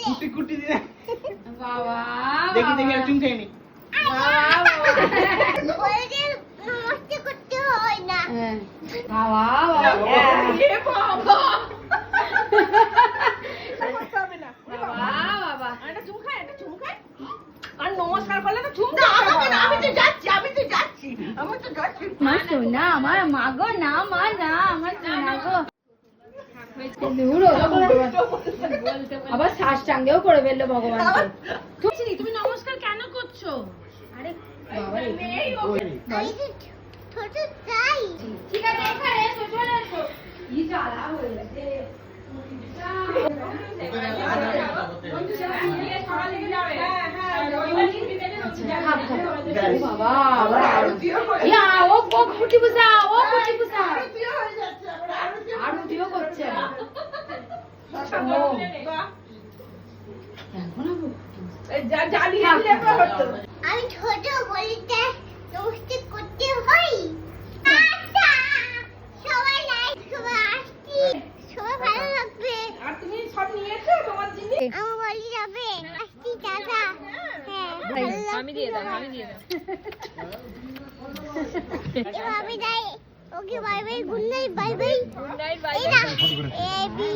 কুটি কুটি দিয়ে বাবা দেখি দেখি চুম খেয়ে নি নমস্তে করতে হয় না। বাবা বাবা এটা চুম খায় আর নমস্কার করলে তো চুম খায় আমি তো যাচ্ছি মা সোনা আমার মা গো না মা না আমার সোনা গো আবার সাষ্টাঙ্গেও করে ফেললো ভগবান তুমি নমস্কার কেন করছো? আরে বাবা আমি তো ছোট চাই। ঠিক আছে এখানে এসো চলে এসো কি জ্বালা হয়েছে বাবা ও কুটি পুষা আরতিও করছে আমি ছোট বলিতে নমস্তে করতে হয়। আচ্ছা, সবাই নাই, সবাই আসছি, সবাই ভালো লাগবে। আর তুমি সব নিয়েছো তোমার জিনিস আমার বাড়ি যাবে, আসছি দাদা। হ্যাঁ, আমি দিয়ে দাও। এবার আমি যাই। Okay bye bye, good night, bye bye. এই না, এই বি